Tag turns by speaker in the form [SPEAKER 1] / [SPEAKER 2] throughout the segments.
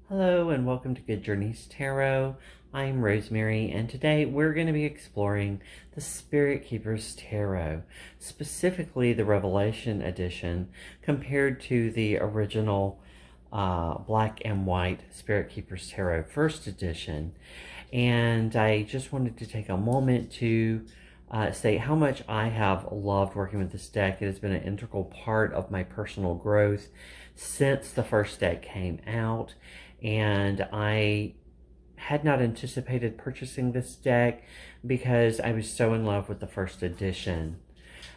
[SPEAKER 1] Hello and welcome to Good Journeys Tarot. I'm Rosemary and today we're going to be exploring the Spirit Keepers Tarot, specifically the Revelation edition compared to the original black and white Spirit Keepers Tarot first edition. And I just wanted to take a moment to say how much I have loved working with this deck. It has been an integral part of my personal growth since the first deck came out, and I had not anticipated purchasing this deck because I was so in love with the first edition.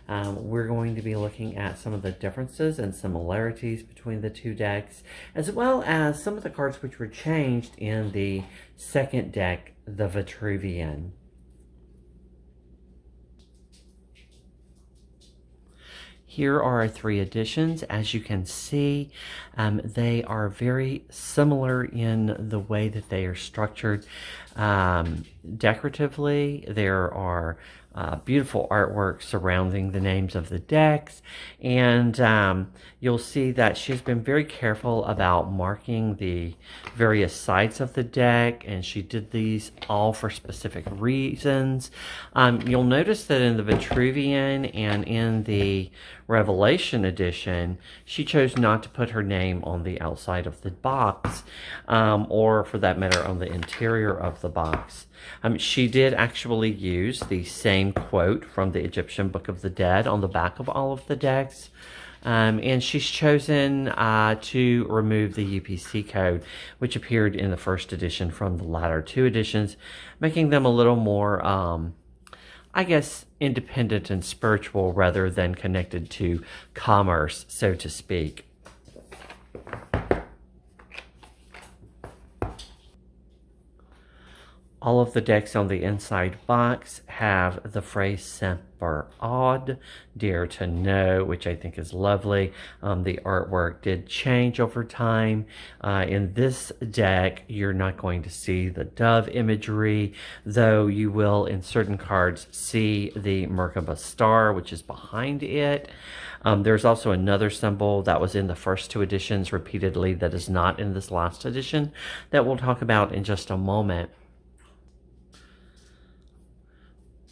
[SPEAKER 1] We're going to be looking at some of the differences and similarities between the two decks, as well as some of the cards which were changed in the second deck, the Vitruvian. Here are our three editions. As you can see, they are very similar in the way that they are structured. Decoratively, there are beautiful artwork surrounding the names of the decks, and you'll see that she's been very careful about marking the various sides of the deck, and she did these all for specific reasons. You'll notice that in the Vitruvian and in the Revelation edition, she chose not to put her name on the outside of the box, or for that matter on the interior of the box. She did actually use the same quote from the Egyptian Book of the Dead on the back of all of the decks. And she's chosen to remove the UPC code, which appeared in the first edition from the latter two editions, making them a little more, I guess, independent and spiritual rather than connected to commerce, so to speak. All of the decks on the inside box have the phrase Semper Ad, Dare to Know, which I think is lovely. The artwork did change over time. In this deck, you're not going to see the dove imagery, though you will, in certain cards, see the Merkaba star, which is behind it. There's also another symbol that was in the first two editions repeatedly that is not in this last edition that we'll talk about in just a moment.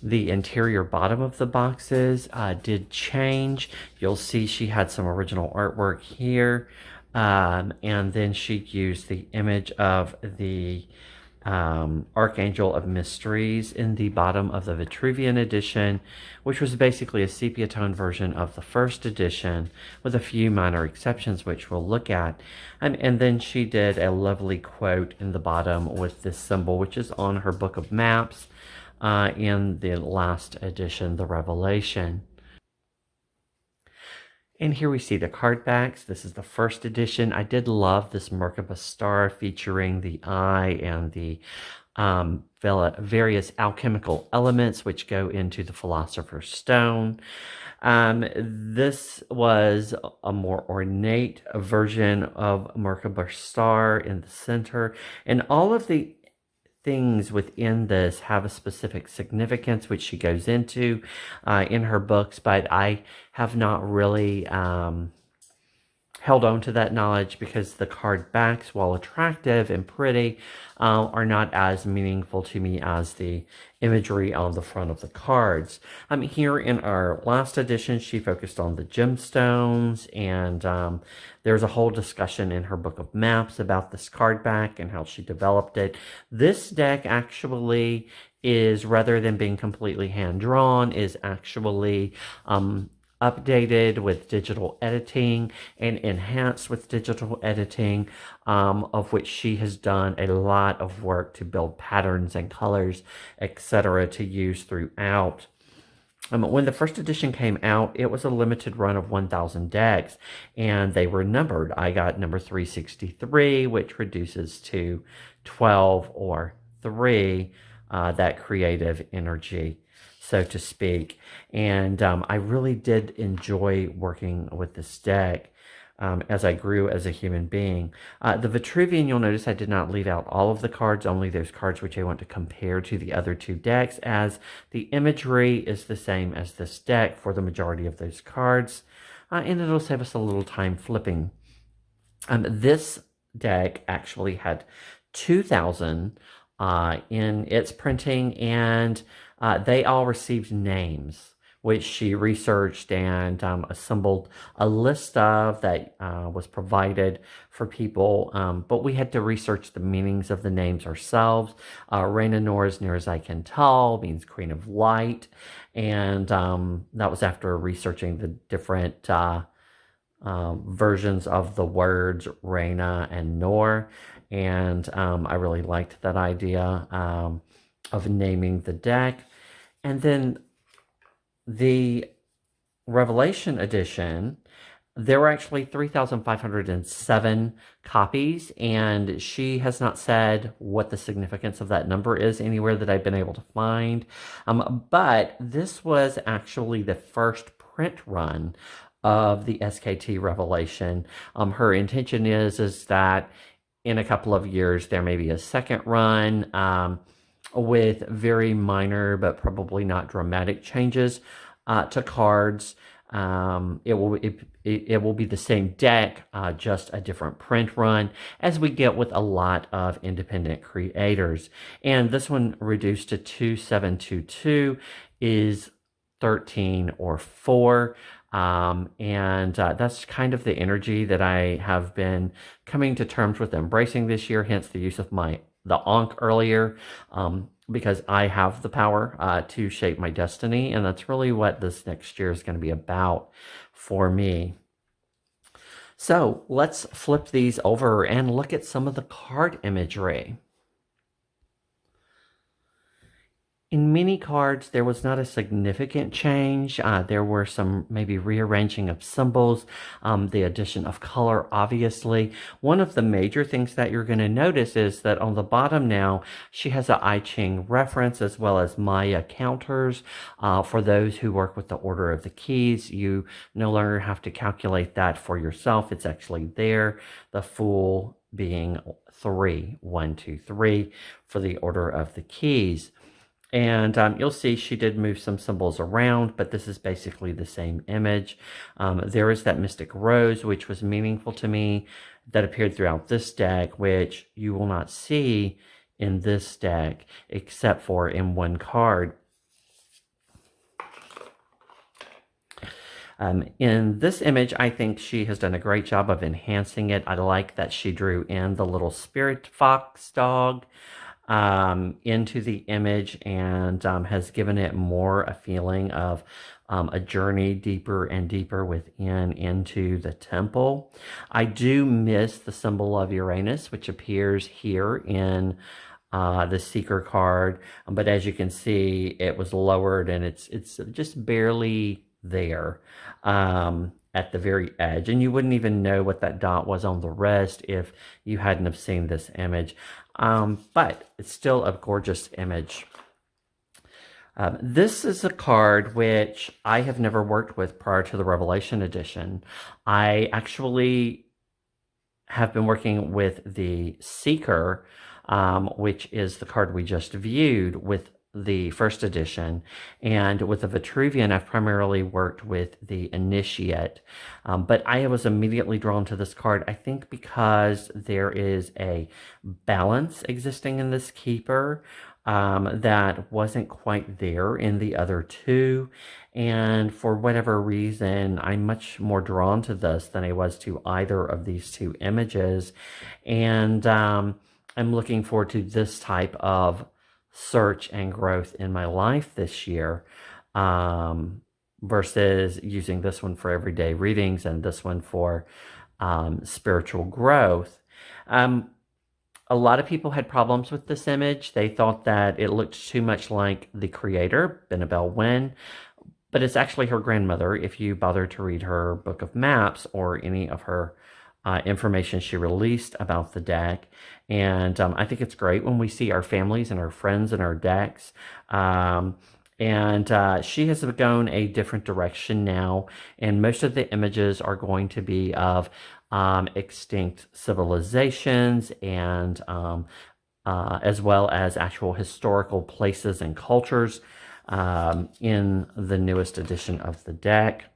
[SPEAKER 1] The interior bottom of the boxes did change. You'll see she had some original artwork here, and then she used the image of the Archangel of Mysteries in the bottom of the Vitruvian edition, which was basically a sepia tone version of the first edition with a few minor exceptions which we'll look at. And then she did a lovely quote in the bottom with this symbol, which is on her book of maps in the last edition, the Revelation. And here we see the card backs. This is the first edition. I did love this Merkaba star featuring the eye and the various alchemical elements which go into the Philosopher's Stone. This was a more ornate version of Merkaba star in the center, and all of the things within this have a specific significance, which she goes into in her books, but I have not really held on to that knowledge because the card backs, while attractive and pretty, are not as meaningful to me as the imagery on the front of the cards. Here in our last edition, she focused on the gemstones, and there's a whole discussion in her book of maps about this card back and how she developed it. This deck actually is, rather than being completely hand-drawn, is actually updated with digital editing and enhanced with digital editing, of which she has done a lot of work to build patterns and colors, etc., to use throughout. When the first edition came out, it was a limited run of 1,000 decks, and they were numbered. I got number 363, which reduces to 12 or 3, that creative energy, so to speak. And I really did enjoy working with this deck as I grew as a human being. The Vitruvian, you'll notice I did not leave out all of the cards, only those cards which I want to compare to the other two decks, as the imagery is the same as this deck for the majority of those cards, and it'll save us a little time flipping. This deck actually had 2,000 in its printing, and they all received names, which she researched and assembled a list of that was provided for people. But we had to research the meanings of the names ourselves. Reina Nor, as near as I can tell, means Queen of Light. And that was after researching the different versions of the words Reina and Nor. And I really liked that idea of naming the deck. And then the Revelation edition, there were actually 3,507 copies, and she has not said what the significance of that number is anywhere that I've been able to find. But this was actually the first print run of the SKT Revelation. Her intention is that in a couple of years there may be a second run with very minor but probably not dramatic changes to cards. It will be the same deck, just a different print run, as we get with a lot of independent creators. And this one reduced to 2722 is 13 or 4. And that's kind of the energy that I have been coming to terms with embracing this year, hence the use of the Ankh earlier, because I have the power to shape my destiny, and that's really what this next year is going to be about for me. So let's flip these over and look at some of the card imagery. In mini cards, there was not a significant change. There were some maybe rearranging of symbols, the addition of color, obviously. One of the major things that you're going to notice is that on the bottom now, she has a I Ching reference as well as Maya counters. For those who work with the order of the keys, you no longer have to calculate that for yourself. It's actually there, the Fool being 3, 1, 2, 3 for the order of the keys. And you'll see she did move some symbols around, but this is basically the same image. There is that Mystic Rose, which was meaningful to me, that appeared throughout this deck, which you will not see in this deck, except for in one card. In this image, I think she has done a great job of enhancing it. I like that she drew in the little spirit fox dog into the image and has given it more a feeling of a journey deeper and deeper within into the temple. I do miss the symbol of Uranus, which appears here in the Seeker card, but as you can see, it was lowered and it's just barely there at the very edge, and you wouldn't even know what that dot was on the rest if you hadn't have seen this image. But it's still a gorgeous image. This is a card which I have never worked with prior to the Revelation edition. I actually have been working with the Seeker, which is the card we just viewed with the first edition, and with the Vitruvian I've primarily worked with the Initiate, but I was immediately drawn to this card, I think because there is a balance existing in this keeper that wasn't quite there in the other two, and for whatever reason I'm much more drawn to this than I was to either of these two images, and I'm looking forward to this type of search and growth in my life this year, versus using this one for everyday readings and this one for spiritual growth. A lot of people had problems with this image. They thought that it looked too much like the creator, Benabel Wen, but it's actually her grandmother if you bother to read her book of maps or any of her information she released about the deck. And I think it's great when we see our families and our friends in our decks. She has gone a different direction now, and most of the images are going to be of extinct civilizations and as well as actual historical places and cultures in the newest edition of the deck.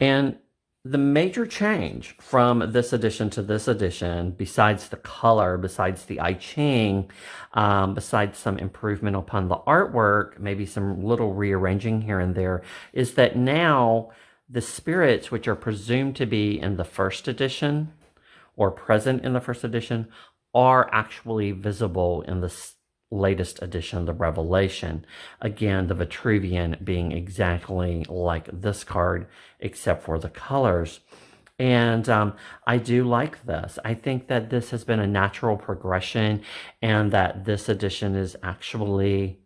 [SPEAKER 1] And The major change from this edition to this edition, besides the color, besides the I Ching, besides some improvement upon the artwork, maybe some little rearranging here and there, is that now the spirits, which are presumed to be in the first edition or present in the first edition, are actually visible in the latest edition, the Revelation. Again, the Vitruvian being exactly like this card, except for the colors. And I do like this. I think that this has been a natural progression, and that this edition is actually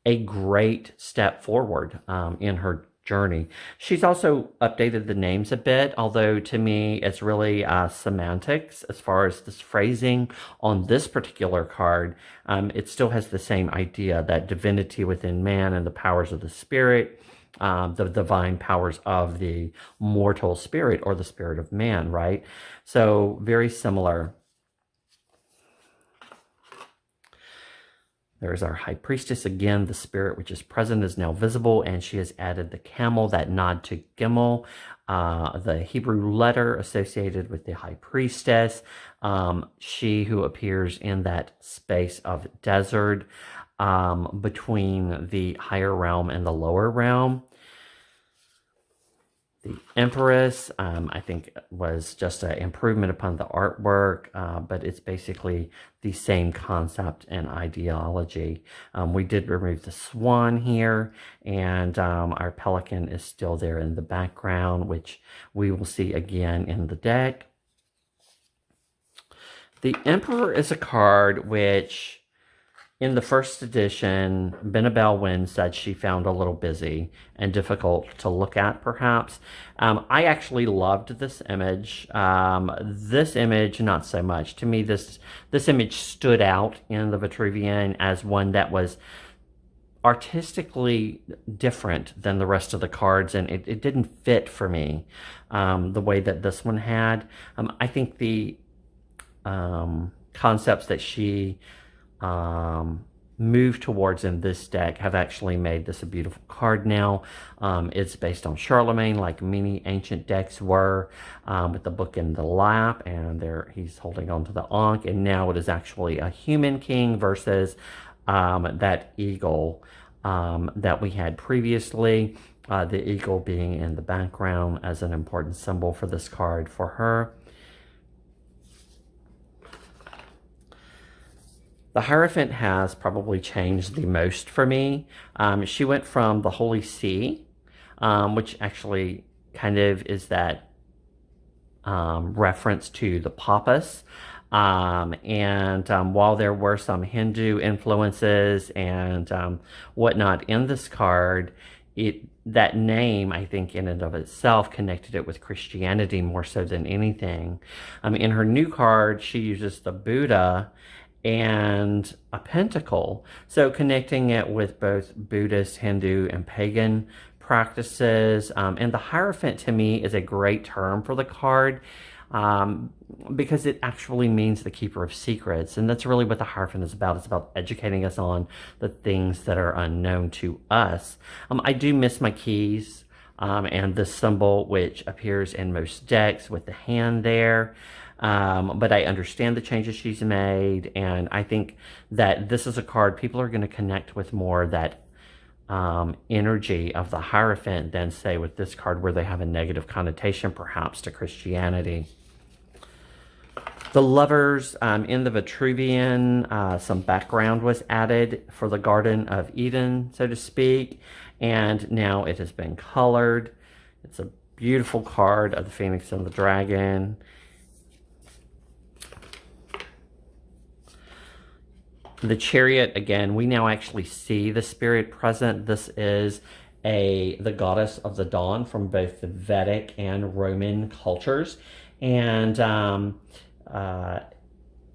[SPEAKER 1] a great step forward in her journey. She's also updated the names a bit, although to me it's really semantics as far as this phrasing on this particular card. It still has the same idea, that divinity within man and the powers of the spirit, the divine powers of the mortal spirit or the spirit of man, right? So very similar. There's our high priestess again. The spirit which is present is now visible, and she has added the camel, that nod to Gimel, the Hebrew letter associated with the high priestess, she who appears in that space of desert between the higher realm and the lower realm. The Empress, I think, was just an improvement upon the artwork, but it's basically the same concept and ideology. We did remove the swan here, and our pelican is still there in the background, which we will see again in the deck. The Emperor is a card which, in the first edition, Benabel Wynn said she found a little busy and difficult to look at, perhaps. I actually loved this image. This image, not so much. To me, this image stood out in the Vitruvian as one that was artistically different than the rest of the cards, and it didn't fit for me the way that this one had. I think the concepts that she move towards in this deck have actually made this a beautiful card now. It's based on Charlemagne, like many ancient decks were, with the book in the lap, and there he's holding on to the Ankh, and now it is actually a human king versus that eagle that we had previously. The eagle being in the background as an important symbol for this card for her. The Hierophant has probably changed the most for me. She went from the Holy See, which actually kind of is that reference to the Papas. While there were some Hindu influences and whatnot in this card, that name, I think, in and of itself connected it with Christianity more so than anything. In her new card, she uses the Buddha and a pentacle, so connecting it with both Buddhist, Hindu, and pagan practices. And the Hierophant, to me, is a great term for the card because it actually means the keeper of secrets, and that's really what the Hierophant is about. It's about educating us on the things that are unknown to us. I do miss my keys and the symbol which appears in most decks with the hand there. But I understand the changes she's made, and I think that this is a card people are going to connect with more, that energy of the Hierophant, than, say, with this card where they have a negative connotation perhaps to Christianity. The Lovers, in the Vitruvian, some background was added for the Garden of Eden, so to speak, and now it has been colored. It's a beautiful card of the Phoenix and the Dragon. The Chariot, again, we now actually see the spirit present. This is the goddess of the dawn from both the Vedic and Roman cultures. And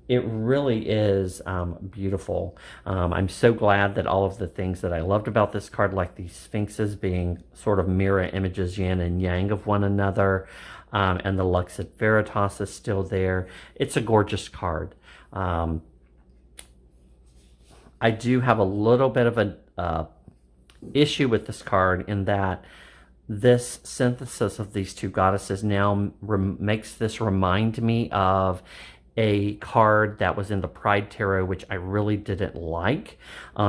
[SPEAKER 1] it really is beautiful. I'm so glad that all of the things that I loved about this card, like the Sphinxes being sort of mirror images, yin and yang of one another, and the Lux et Veritas is still there. It's a gorgeous card. I do have a little bit of an issue with this card in that this synthesis of these two goddesses now makes this remind me of a card that was in the Pride Tarot, which I really didn't like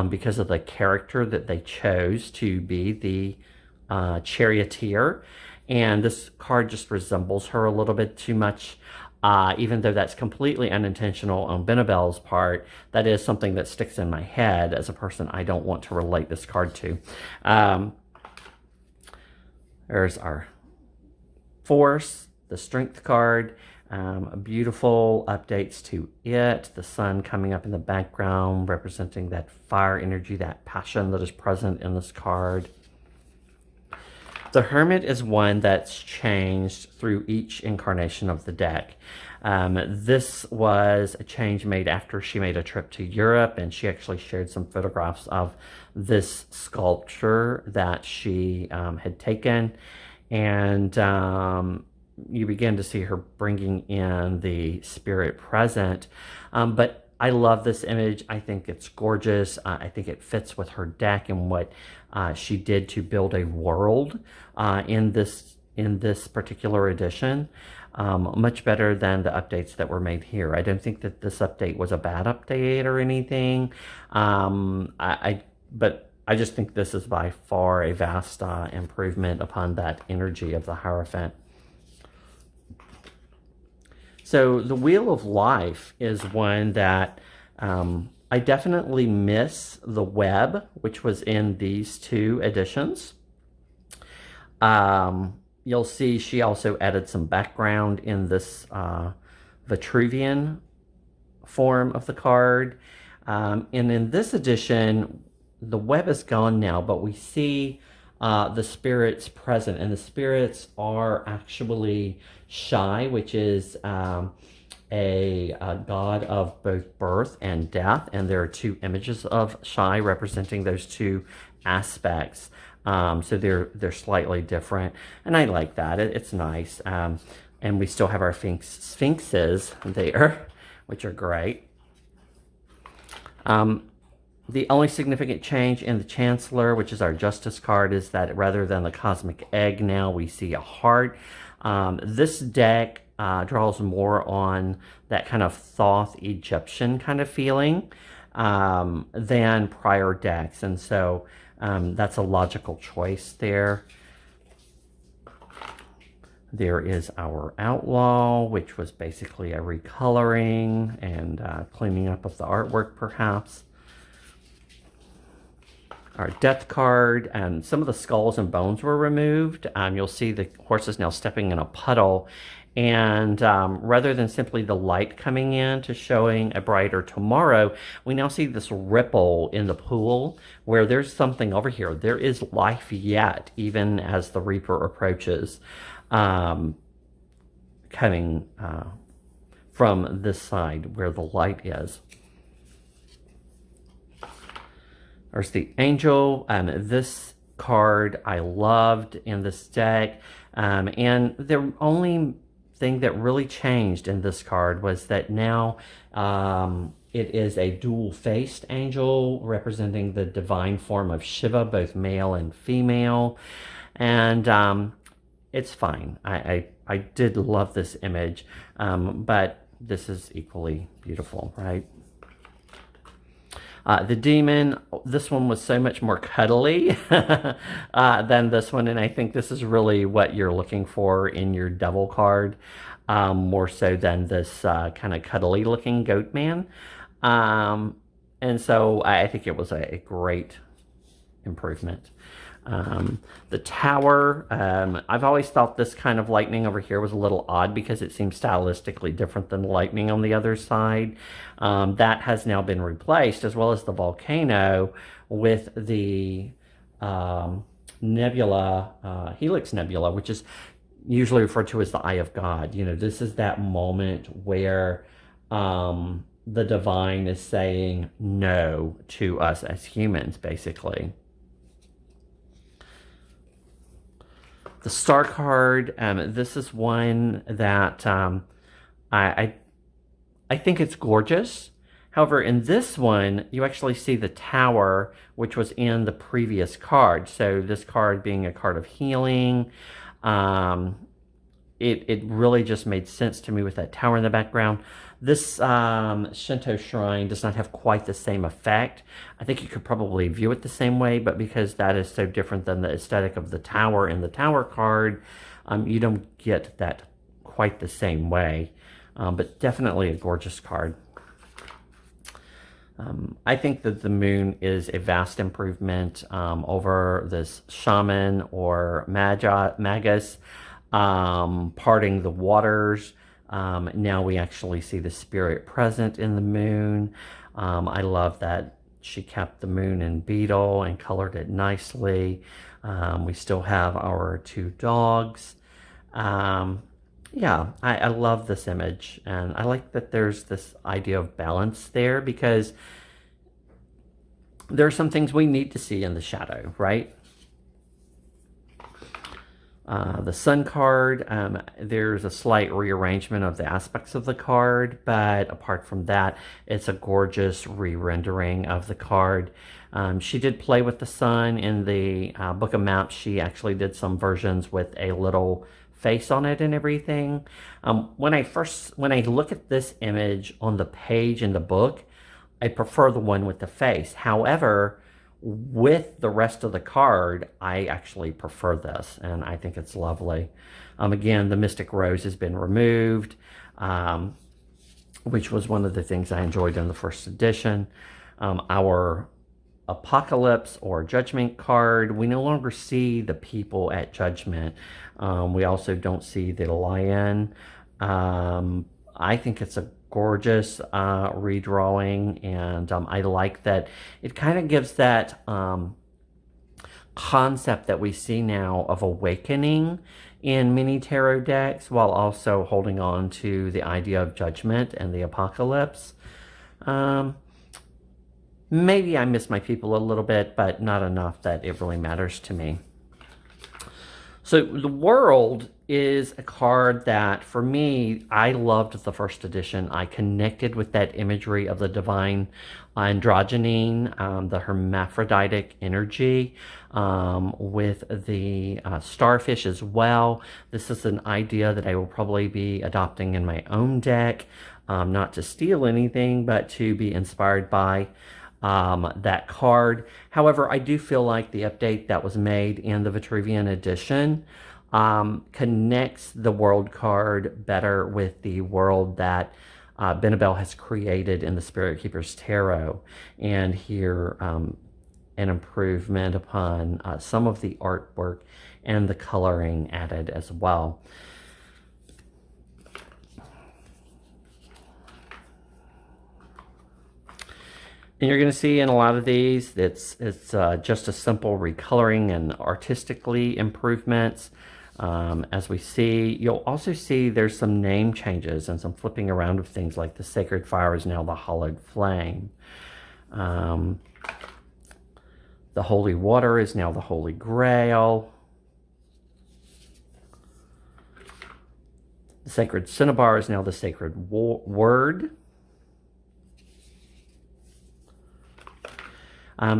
[SPEAKER 1] because of the character that they chose to be the charioteer. And this card just resembles her a little bit too much. Even though that's completely unintentional on Benabelle's part, that is something that sticks in my head as a person I don't want to relate this card to. There's our Force, the Strength card, beautiful updates to it. The sun coming up in the background, representing that fire energy, that passion that is present in this card. The Hermit is one that's changed through each incarnation of the deck. This was a change made after she made a trip to Europe, and she actually shared some photographs of this sculpture that she had taken. And you begin to see her bringing in the spirit present. But I love this image. I think it's gorgeous. I think it fits with her deck and what she did to build a world in this particular edition. Much better than the updates that were made here. I don't think that this update was a bad update or anything. But I just think this is by far a vast improvement upon that energy of the Hierophant. So the Wheel of Life is one that I definitely miss the web, which was in these two editions. You'll see she also added some background in this Vitruvian form of the card. And in this edition, the web is gone now, but we see the spirits present, and the spirits are actually Shy, which is a god of both birth and death, and there are two images of Shy representing those two aspects. So they're slightly different, and I like that. It's nice. And we still have our sphinxes there, which are great. The only significant change in the Chancellor, which is our Justice card, is that rather than the cosmic egg, now we see a heart. This deck draws more on that kind of Thoth Egyptian kind of feeling than prior decks, and so that's a logical choice there. There is our Outlaw, which was basically a recoloring and cleaning up of the artwork, perhaps. Our Death card, and some of the skulls and bones were removed. You'll see the horse is now stepping in a puddle, and rather than simply the light coming in to showing a brighter tomorrow, we now see this ripple in the pool where there's something over here. There is life yet, even as the Reaper approaches, coming from this side where the light is. There's the Angel. This card I loved in this deck. And the only thing that really changed in this card was that now it is a dual-faced angel representing the divine form of Shiva, both male and female. And it's fine. I did love this image, but this is equally beautiful, right? The Demon, this one was so much more cuddly than this one, and I think this is really what you're looking for in your Devil card, more so than this kind of cuddly looking goat man. And so I think it was a great improvement. The Tower, I've always thought this kind of lightning over here was a little odd because it seems stylistically different than the lightning on the other side. That has now been replaced, as well as the volcano, with the nebula, Helix Nebula, which is usually referred to as the Eye of God. You know, this is that moment where the divine is saying no to us as humans, basically. The Star card, this is one that I think it's gorgeous. However, in this one, you actually see the tower, which was in the previous card. So this card being a card of healing, um, it really just made sense to me with that tower in the background. This Shinto shrine does not have quite the same effect. I think you could probably view it the same way, but because that is so different than the aesthetic of the tower in the tower card, you don't get that quite the same way. But definitely a gorgeous card. I think that the moon is a vast improvement over this shaman or magus parting the waters. Now we actually see the spirit present in the moon. I love that she kept the moon in beetle and colored it nicely. We still have our two dogs. Yeah, I love this image, and I like that there's this idea of balance there, because there are some things we need to see in the shadow, right? The sun card, there's a slight rearrangement of the aspects of the card, but apart from that, it's a gorgeous re-rendering of the card. She did play with the sun in the Book of Maps. She actually did some versions with a little face on it and everything. When I look at this image on the page in the book, I prefer the one with the face. However, with the rest of the card, I actually prefer this, and I think it's lovely. Again, the Mystic Rose has been removed, which was one of the things I enjoyed in the first edition. Our Apocalypse or Judgment card, we no longer see the people at Judgment. We also don't see the lion. I think it's a gorgeous redrawing, and I like that it kind of gives that concept that we see now of awakening in many tarot decks, while also holding on to the idea of judgment and the apocalypse. Maybe I miss my people a little bit, but not enough that it really matters to me. So the World is a card that, for me, I loved the first edition. I connected with that imagery of the divine androgyne, the hermaphroditic energy, with the starfish as well. This is an idea that I will probably be adopting in my own deck, not to steal anything, but to be inspired by that card. However, I do feel like the update that was made in the Vitruvian edition connects the world card better with the world that Benabel has created in the Spirit Keeper's Tarot. And here, an improvement upon some of the artwork and the coloring added as well. And you're going to see in a lot of these, it's just a simple recoloring and artistically improvements. As we see, you'll also see there's some name changes and some flipping around of things, like the Sacred Fire is now the Hallowed Flame. The Holy Water is now the Holy Grail. The Sacred Cinnabar is now the Sacred Word.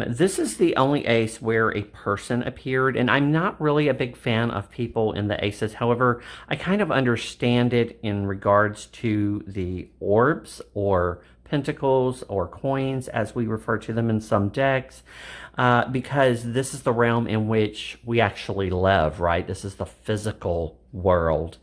[SPEAKER 1] This is the only ace where a person appeared, and I'm not really a big fan of people in the aces. However, I kind of understand it in regards to the orbs or pentacles or coins, as we refer to them in some decks, because this is the realm in which we actually live, right? This is the physical world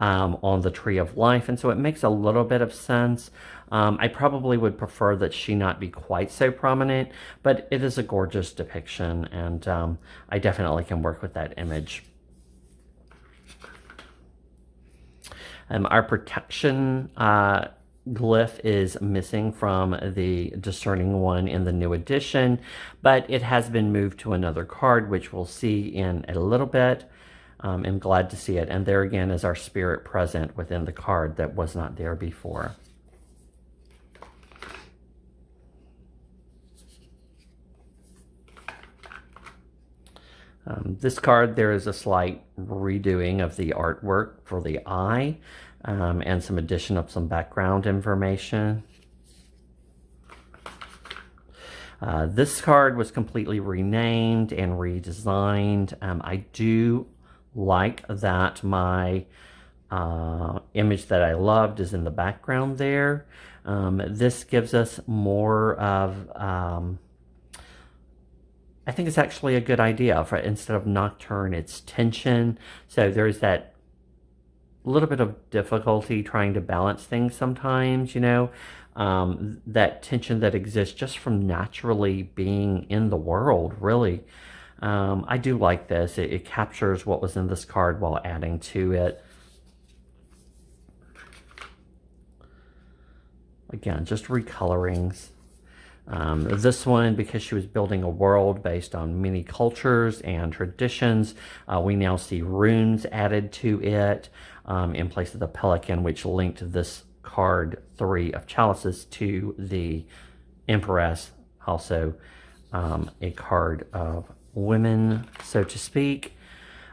[SPEAKER 1] on the Tree of Life, and so it makes a little bit of sense. I probably would prefer that she not be quite so prominent, but it is a gorgeous depiction, and I definitely can work with that image. Our protection glyph is missing from the Discerning one in the new edition, but it has been moved to another card, which we'll see in a little bit. I'm glad to see it. And there again is our spirit present within the card that was not there before. This card, there is a slight redoing of the artwork for the eye, and some addition of some background information. This card was completely renamed and redesigned. I do like that my image that I loved is in the background there. This gives us more of, I think it's actually a good idea. For instead of nocturne, it's tension. So there's that little bit of difficulty trying to balance things sometimes, that tension that exists just from naturally being in the world, really. I do like this. It captures what was in this card while adding to it. Again, just recolorings. This one, because she was building a world based on many cultures and traditions, we now see runes added to it in place of the pelican, which linked this card 3 of chalices to the Empress, also a card of women, so to speak.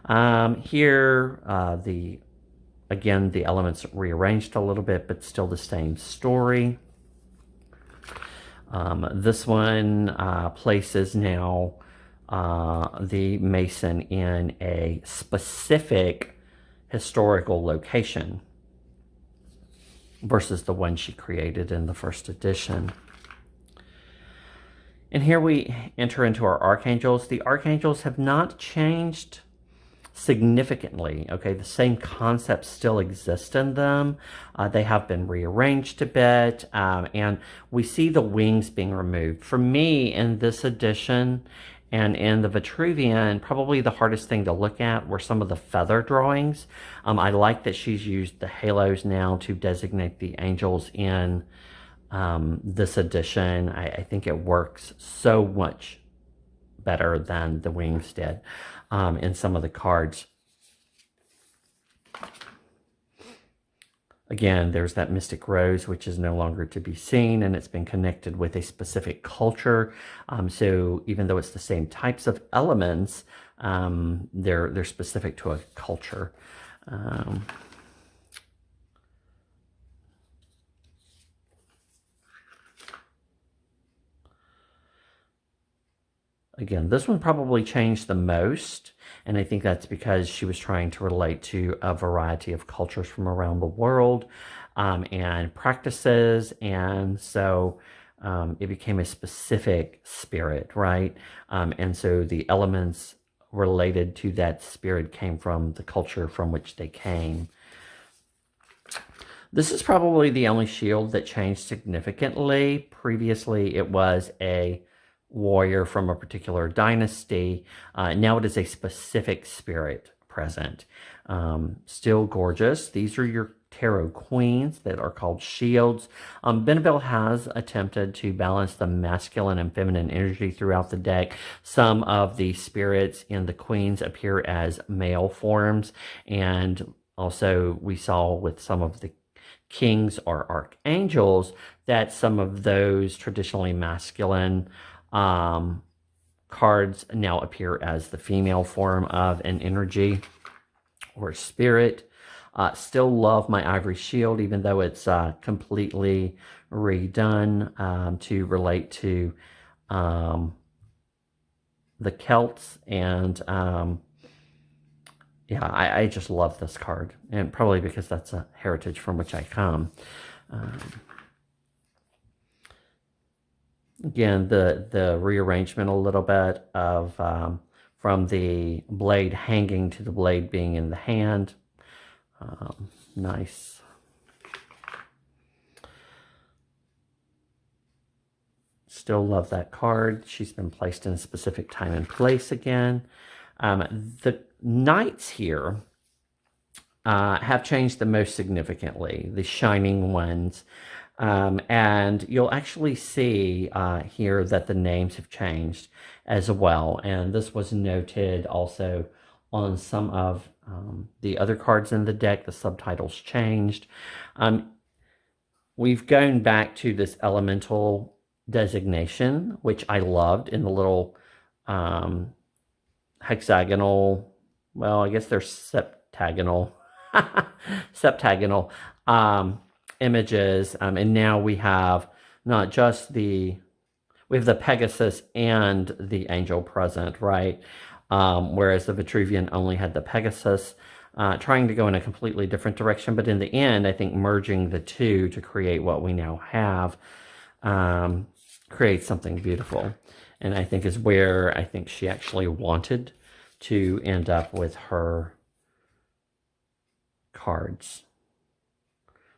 [SPEAKER 1] Here, again, the elements rearranged a little bit, but still the same story. This one places now the Mason in a specific historical location versus the one she created in the first edition. And here we enter into our archangels. The archangels have not changed significantly. Okay, the same concepts still exist in them. They have been rearranged a bit, and we see the wings being removed. For me, in this edition and in the Vitruvian, probably the hardest thing to look at were some of the feather drawings. I like that she's used the halos now to designate the angels in this edition. I think it works so much better than the wings did in some of the cards. Again, there's that mystic rose, which is no longer to be seen, and it's been connected with a specific culture. So even though it's the same types of elements, they're specific to a culture. Again, this one probably changed the most, and I think that's because she was trying to relate to a variety of cultures from around the world and practices, and so it became a specific spirit, right? And so the elements related to that spirit came from the culture from which they came. This is probably the only shield that changed significantly. Previously, it was a warrior from a particular dynasty. Now it is a specific spirit present. Still gorgeous. These are your tarot queens that are called shields. Benabel has attempted to balance the masculine and feminine energy throughout the deck. Some of the spirits in the queens appear as male forms, and also we saw with some of the kings or archangels that some of those traditionally masculine cards now appear as the female form of an energy or spirit. Still love my ivory shield, even though it's completely redone to relate to the Celts. And yeah, I just love this card, and probably because that's a heritage from which I come. Again, the rearrangement a little bit of from the blade hanging to the blade being in the hand. Nice. Still love that card. She's been placed in a specific time and place again. The knights here have changed the most significantly, the shining ones. And you'll actually see here that the names have changed as well. And this was noted also on some of the other cards in the deck. The subtitles changed. We've gone back to this elemental designation, which I loved in the little hexagonal, well, I guess they're septagonal, septagonal images. And now we have not just the, we have the Pegasus and the Angel present, right? Whereas the Vitruvian only had the Pegasus, trying to go in a completely different direction. But in the end, I think merging the two to create what we now have creates something beautiful. And I think is where I think she actually wanted to end up with her cards.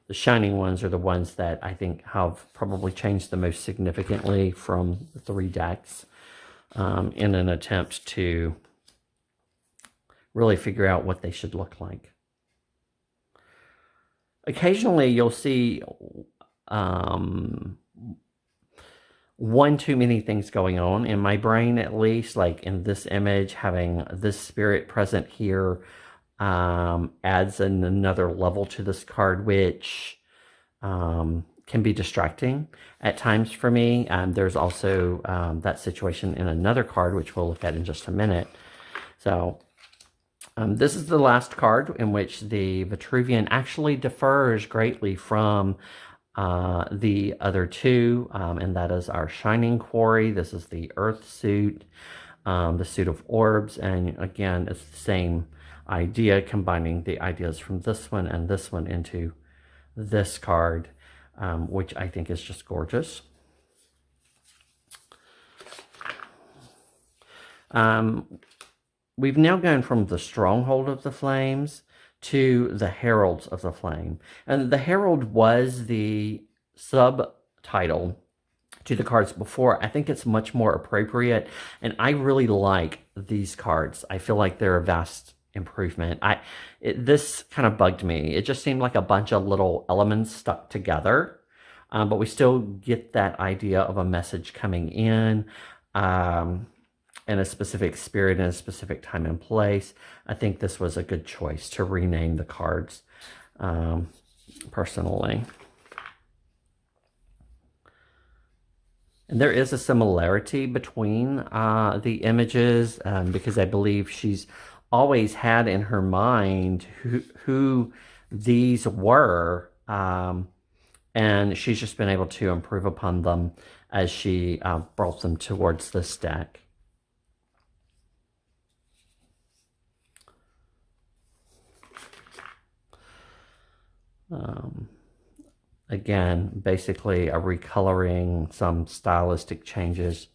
[SPEAKER 1] The shining ones are the ones that I think have probably changed the most significantly from the 3 decks in an attempt to really figure out what they should look like. Occasionally you'll see one too many things going on in my brain, at least, like in this image, having this spirit present here adds another level to this card, which can be distracting at times for me. There's also that situation in another card, which we'll look at in just a minute. So this is the last card in which the Vitruvian actually differs greatly from the other two, and that is our Shining Quarry. This is the Earth suit, the suit of orbs, and again, it's the same idea, combining the ideas from this one and this one into this card, which I think is just gorgeous. We've now gone from the Stronghold of the Flames to the Heralds of the Flame. And the Herald was the subtitle to the cards before. I think it's much more appropriate, and I really like these cards. I feel like they're a vast improvement. This kind of bugged me. It just seemed like a bunch of little elements stuck together, but we still get that idea of a message coming in, and a specific spirit in a specific time and place. I think this was a good choice to rename the cards, personally. And there is a similarity between the images, because I believe she's always had in her mind who these were, and she's just been able to improve upon them as she brought them towards this deck. Again, basically a recoloring, some stylistic changes.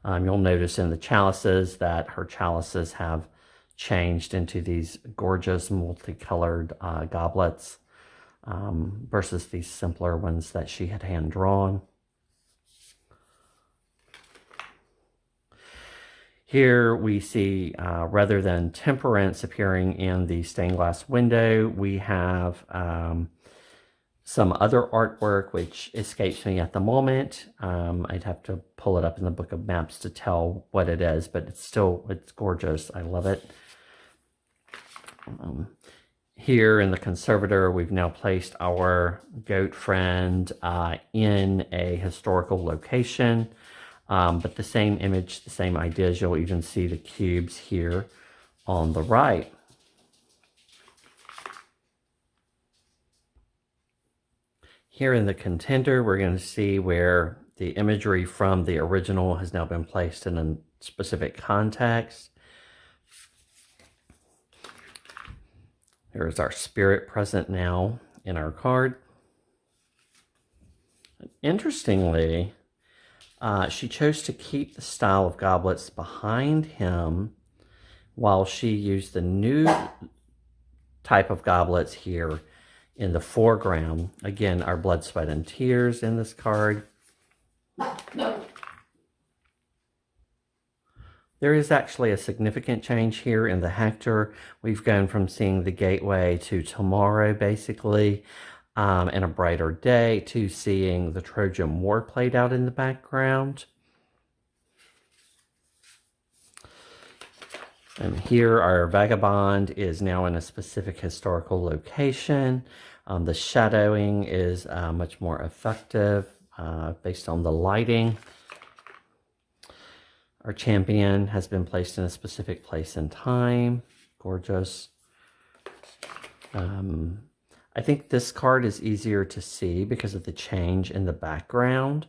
[SPEAKER 1] You'll notice in the chalices that her chalices have changed into these gorgeous multicolored goblets, versus these simpler ones that she had hand drawn. Here we see, rather than temperance appearing in the stained glass window, we have some other artwork which escapes me at the moment. I'd have to pull it up in the book of maps to tell what it is, but it's gorgeous. I love it. Here in the conservator, we've now placed our goat friend in a historical location. But the same image, the same ideas. You'll even see the cubes here on the right. Here in the contender, we're going to see where the imagery from the original has now been placed in a specific context. Here's our spirit present now in our card. Interestingly, she chose to keep the style of goblets behind him, while she used the new type of goblets here in the foreground. Again, our blood, sweat, and tears in this card. There is actually a significant change here in the Hector. We've gone from seeing the gateway to tomorrow, basically, and a brighter day, to seeing the Trojan War played out in the background. And here our vagabond is now in a specific historical location. The shadowing is much more effective based on the lighting. Our champion has been placed in a specific place and time. Gorgeous. I think this card is easier to see because of the change in the background.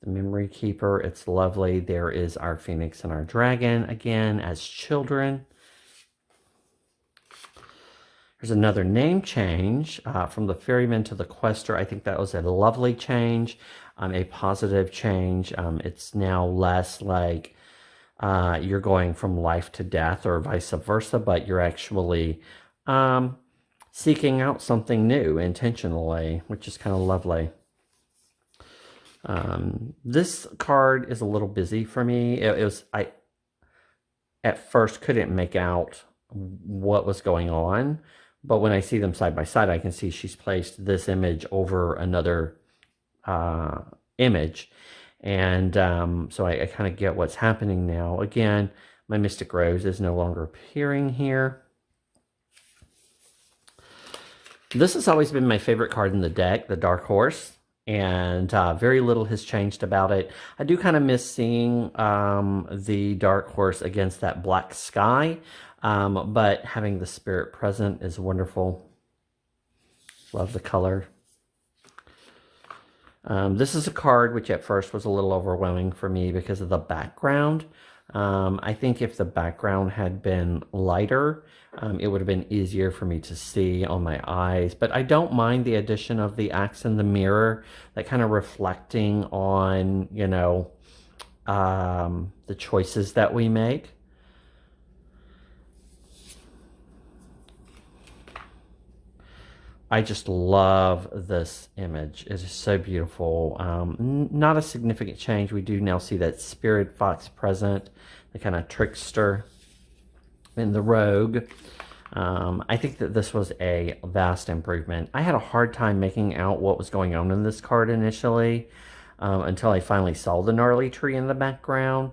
[SPEAKER 1] The Memory Keeper, it's lovely. There is our Phoenix and our Dragon, again, as children. There's another name change from the Ferryman to the Quester. I think that was a lovely change, a positive change. It's now less like you're going from life to death or vice versa, but you're actually seeking out something new intentionally, which is kind of lovely. This card is a little busy for me. I at first couldn't make out what was going on, but when I see them side by side, I can see she's placed this image over another image. And so I kind of get what's happening now. Again, my Mystic Rose is no longer appearing here. This has always been my favorite card in the deck, the Dark Horse. And very little has changed about it. I do kind of miss seeing the Dark Horse against that black sky. But having the Spirit present is wonderful. Love the color. This is a card which at first was a little overwhelming for me because of the background. I think if the background had been lighter, it would have been easier for me to see on my eyes. But I don't mind the addition of the axe in the mirror, that kind of reflecting on, you know, the choices that we make. I just love this image. It is so beautiful. Not a significant change. We do now see that Spirit Fox present, the kind of trickster and the rogue. I think that this was a vast improvement. I had a hard time making out what was going on in this card initially, until I finally saw the gnarly tree in the background.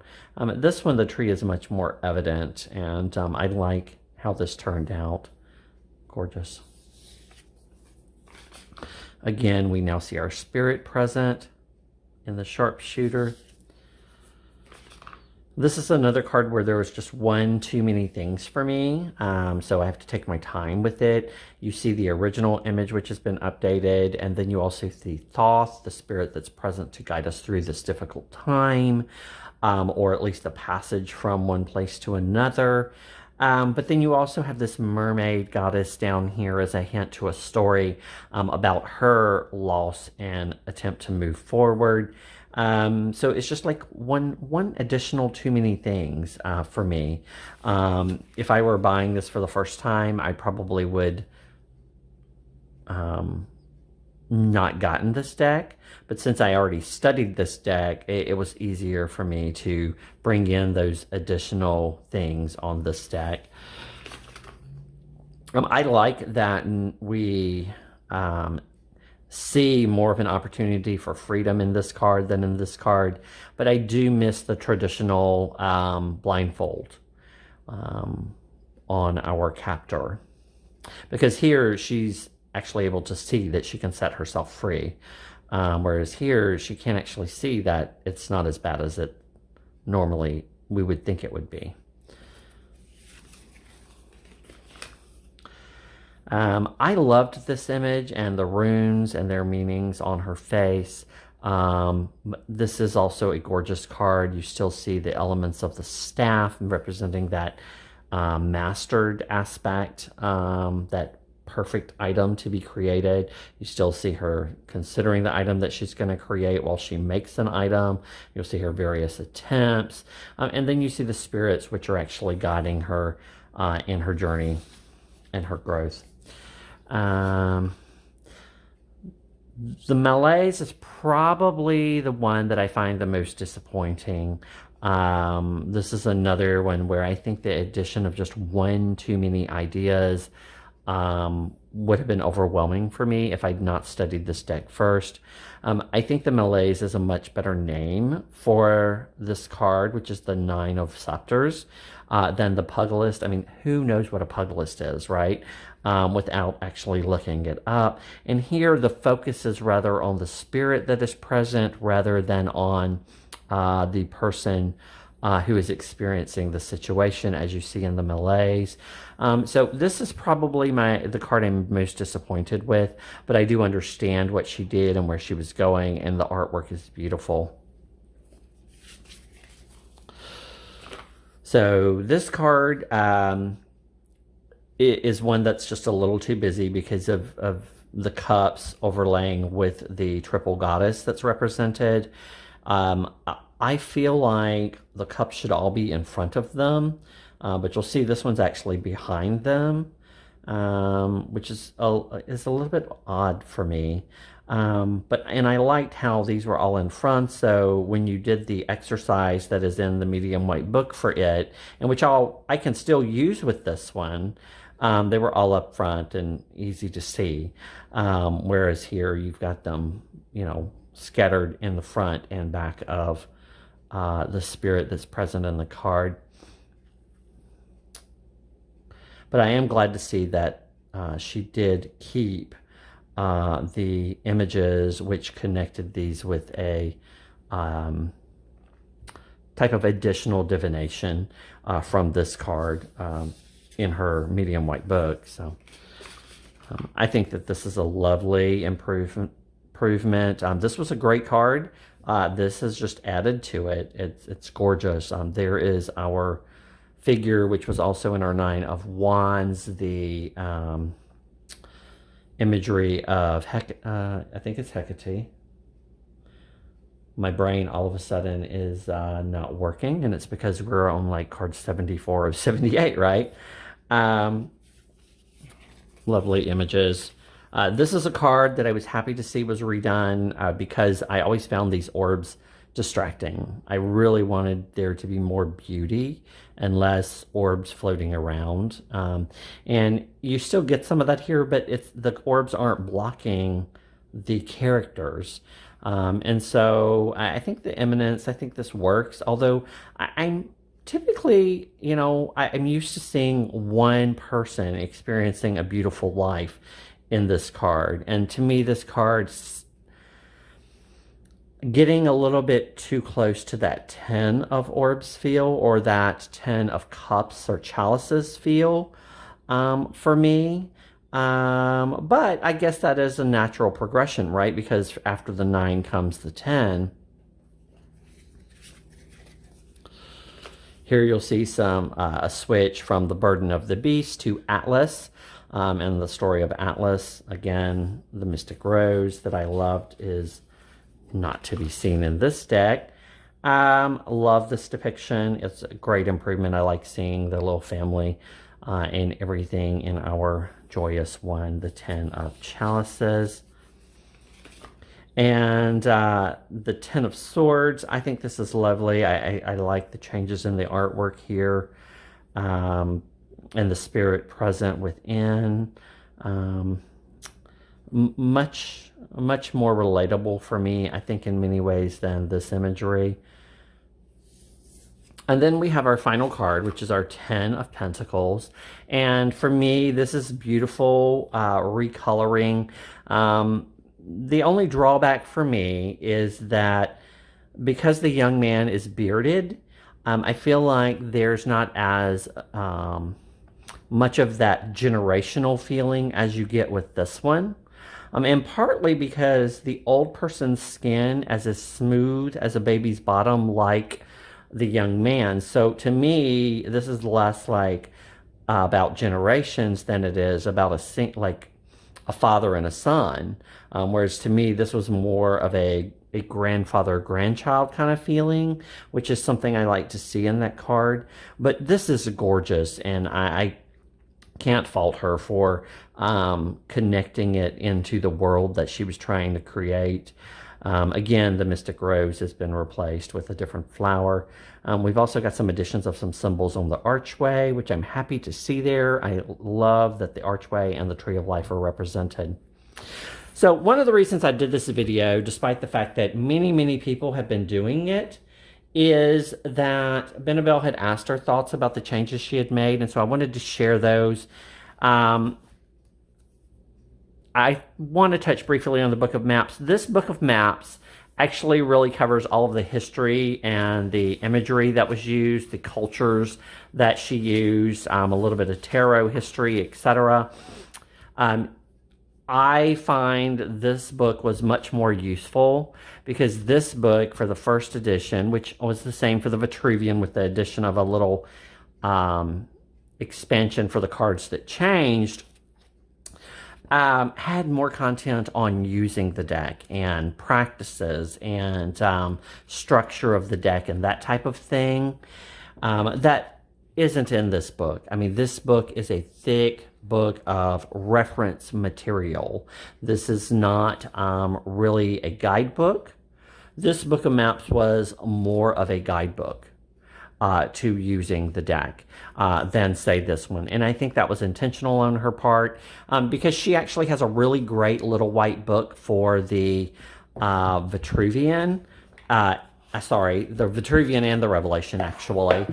[SPEAKER 1] This one, the tree is much more evident, and I like how this turned out. Gorgeous. Again, we now see our Spirit present in the Sharpshooter. This is another card where there was just one too many things for me, so I have to take my time with it. You see the original image, which has been updated, and then you also see Thoth, the spirit that's present to guide us through this difficult time, or at least the passage from one place to another. But then you also have this mermaid goddess down here as a hint to a story about her loss and attempt to move forward. So it's just like one additional too many things for me. If I were buying this for the first time, I probably would not gotten this deck. But since I already studied this deck, it was easier for me to bring in those additional things on this deck. I like that we see more of an opportunity for freedom in this card than in this card, but I do miss the traditional blindfold on our captor, because here she's actually able to see that she can set herself free, whereas here she can't actually see that it's not as bad as it normally we would think it would be. I loved this image and the runes and their meanings on her face. This is also a gorgeous card. You still see the elements of the staff representing that mastered aspect, that perfect item to be created. You still see her considering the item that she's going to create while she makes an item. You'll see her various attempts. And then you see the spirits which are actually guiding her in her journey and her growth. The Malaise is probably the one that I find the most disappointing. This is another one where I think the addition of just one too many ideas would have been overwhelming for me if I'd not studied this deck first. I think the Malaise is a much better name for this card, which is the Nine of Scepters, than the Pugilist. I mean, who knows what a Pugilist is, right? Without actually looking it up. And here the focus is rather on the spirit that is present rather than on the person who is experiencing the situation, as you see in the Malaise. So this is probably the card I'm most disappointed with, but I do understand what she did and where she was going, and the artwork is beautiful. So this card is one that's just a little too busy because of the cups overlaying with the triple goddess that's represented. I feel like the cups should all be in front of them, but you'll see this one's actually behind them, which is a little bit odd for me. And I liked how these were all in front. So when you did the exercise that is in the medium white book for it, and which I can still use with this one, they were all up front and easy to see. Whereas here you've got them, scattered in the front and back of the spirit that's present in the card. But I am glad to see that she did keep the images which connected these with a type of additional divination from this card in her medium white book. So I think that this is a lovely improvement. This was a great card. This has just added to it. It's gorgeous. There is our figure, which was also in our Nine of Wands, the imagery of I think it's Hecate. My brain all of a sudden is not working, and it's because we're on like card 74 of 78, right? Lovely images. This is a card that I was happy to see was redone because I always found these orbs distracting. I really wanted there to be more beauty and less orbs floating around. And you still get some of that here, but the orbs aren't blocking the characters. And so I think the eminence, I think this works. Although I'm typically, I'm used to seeing one person experiencing a beautiful life in this card. And to me, this card's getting a little bit too close to that 10 of orbs feel, or that 10 of cups or chalices feel for me. But I guess that is a natural progression, right? Because after the 9 comes the 10. Here you'll see a switch from the Burden of the Beast to Atlas. And the story of Atlas, again, the Mystic Rose that I loved is not to be seen in this deck. Love this depiction. It's a great improvement. I like seeing the little family and everything in our joyous one, the 10 of Chalices. And the 10 of Swords, I think this is lovely. I like the changes in the artwork here. And the spirit present within. Much more relatable for me, I think, in many ways than this imagery. And then we have our final card, which is our 10 of Pentacles. And for me, this is beautiful recoloring. The only drawback for me is that because the young man is bearded, I feel like there's not as much of that generational feeling as you get with this one. And partly because the old person's skin is as smooth as a baby's bottom like the young man. So to me, this is less like about generations than it is about like a father and a son. Whereas to me, this was more of a grandfather-grandchild kind of feeling, which is something I like to see in that card. But this is gorgeous, and I can't fault her for connecting it into the world that she was trying to create. Again, the Mystic Rose has been replaced with a different flower. We've also got some additions of some symbols on the archway, which I'm happy to see there. I love that the archway and the Tree of Life are represented. So one of the reasons I did this video, despite the fact that many people have been doing it, is that Benabelle had asked her thoughts about the changes she had made, and so I wanted to share those. I want to touch briefly on the Book of Maps. This Book of Maps actually really covers all of the history and the imagery that was used, the cultures that she used, a little bit of tarot history, etc. I find this book was much more useful because this book for the first edition, which was the same for the Vitruvian with the addition of a little expansion for the cards that changed, had more content on using the deck and practices and structure of the deck and that type of thing. That isn't in this book. I mean, this book is a thick book of reference material. This is not really a guidebook. This book of maps was more of a guidebook to using the deck than, say, this one. And I think that was intentional on her part because she actually has a really great little white book for the Vitruvian. Sorry, the Vitruvian and the Revelation, actually.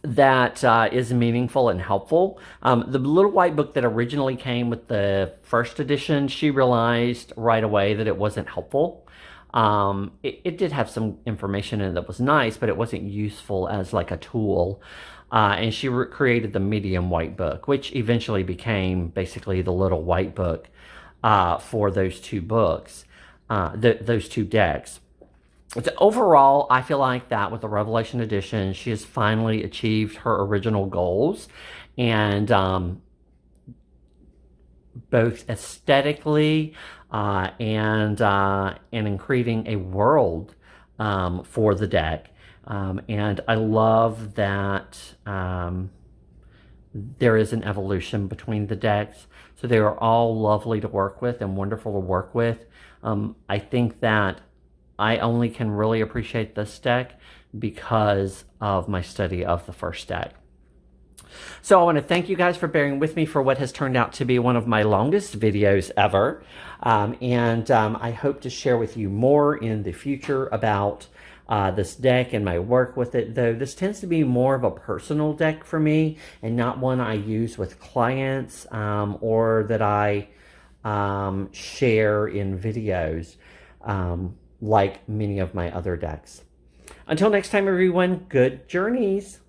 [SPEAKER 1] That is meaningful and helpful. The little white book that originally came with the first edition, she realized right away that it wasn't helpful. It did have some information in it that was nice, but it wasn't useful as like a tool. And she created the medium white book, which eventually became basically the little white book for those two books, those two decks. So overall, I feel like that with the Revelation edition, she has finally achieved her original goals, and both aesthetically and in creating a world for the deck. And I love that there is an evolution between the decks. So they are all lovely to work with and wonderful to work with. I think that I only can really appreciate this deck because of my study of the first deck. So I want to thank you guys for bearing with me for what has turned out to be one of my longest videos ever. I hope to share with you more in the future about this deck and my work with it, though this tends to be more of a personal deck for me and not one I use with clients or that I share in videos like many of my other decks. Until next time, everyone, good journeys.